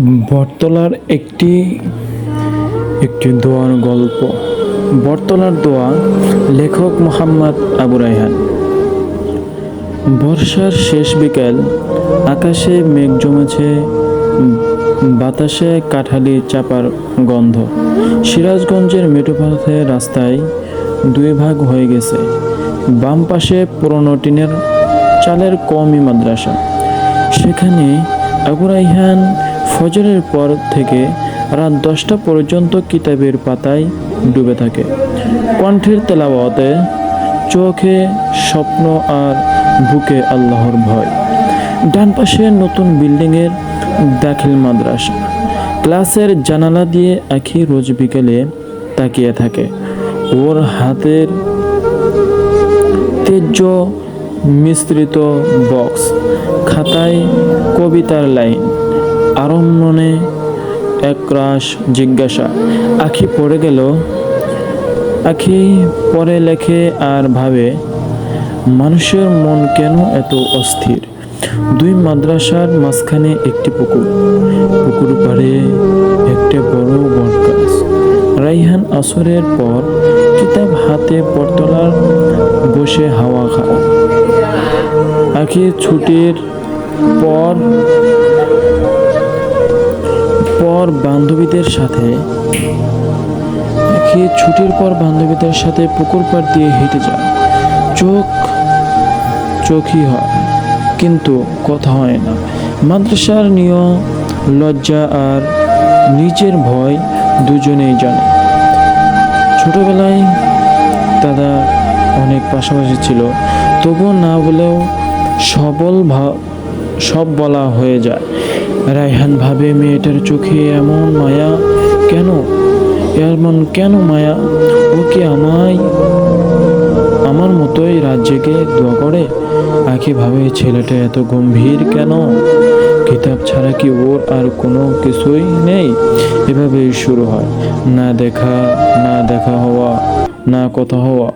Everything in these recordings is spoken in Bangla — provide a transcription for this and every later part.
বটতলার একটি একটি দোয়ার গল্প। বটতলার দোয়া, লেখক মোহাম্মদ আবু রায়হান। বর্ষার শেষ বিকেল, আকাশে মেঘ জমেছে, বাতাসে কাঁঠালি চাপার গন্ধ। সিরাজগঞ্জের মেঠোপথের রাস্তায় দুই ভাগ হয়ে গেছে। বাম পাশে পুরনো টিনের চালের কওমি মাদ্রাসা। সেখানে আবু রায়হান ফজরের পর থেকে রাত 10টা পর্যন্ত কিতাবের পাতায় ডুবে থাকে। কণ্ঠের তেলাওয়াতে, চোখে স্বপ্ন আর বুকে আল্লাহর ভয়। ডান পাশে নতুন বিল্ডিংয়ের দাখিল মাদ্রাসা। ক্লাসের জানালা দিয়ে আঁখি রোজ বিকেলে তাকিয়ে থাকে। ওর হাতের তেজ মিশ্রিত বক্স, খাতায় কবিতার লাইন, আরম্ভনে একরাশ জিজ্ঞাসা। আঁখি পড়ে গেল। আঁখি পড়ে লেখে আর ভাবে, মানুষের মন কেন এত অস্থির। দুই মাদ্রাসার মাঝখানে একটি পুকুর, পুকুর পাড়ে একটা বড় বটগাছ। রায়হান আসরের পর কিতাব হাতে বটতলার বসে হাওয়া খায়। আঁখি ছুটির পর বান্ধবীদের সাথে পুকুর পাড় দিয়ে হেঁটে যায়। চোখই হয়, কিন্তু কথা হয় না। মাদ্রাসার নিয়ম, লজ্জা আর নিজের ভয় দুজনেই জানে। ছোটবেলায় দাদা অনেক পাশাপাশি ছিল, তবুও না বলেও সব বলা হয়ে যায়। রায়হান ভাবে, মেয়েটার চোখে এমন মায়া কেন মায়া? ও কি আমার মতোই রাত জেগে দোয়া করে? আঁখি ভাবে, ছেলেটা এত গম্ভীর কেন? কিতাব ছাড়া কি ওর আর কোনো কিছুই নেই? এভাবেই শুরু হয়, না দেখা হওয়া, না কথা হওয়া।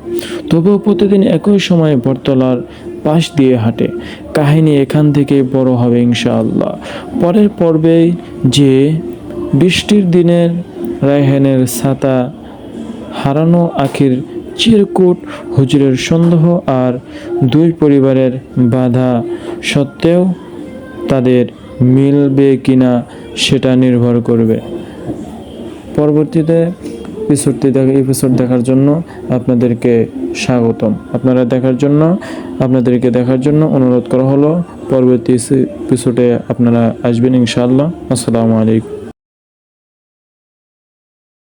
তবুও প্রতিদিন একই সময় বটতলার পাশ দিয়ে হাঁটে। কাহিনী এখান থেকে বড় হবে ইনশাআল্লাহ। পরের পর্বে যে বৃষ্টির দিনের রায়হানের ছাতা, হারানো আঁখির চিরকুট, হুজুরের সন্দেহ আর দুই পরিবারের বাধা সত্ত্বেও তাদের মিলবে কিনা সেটা নির্ভর করবে। পরবর্তীতে এপিসোড দেখার জন্য আপনাদেরকে স্বাগতম। আপনাদেরকে দেখার জন্য অনুরোধ করা হলো। পরবর্তী এপিসোডে আপনারা আসবেন ইনশাআল্লাহ। আসসালামু আলাইকুম।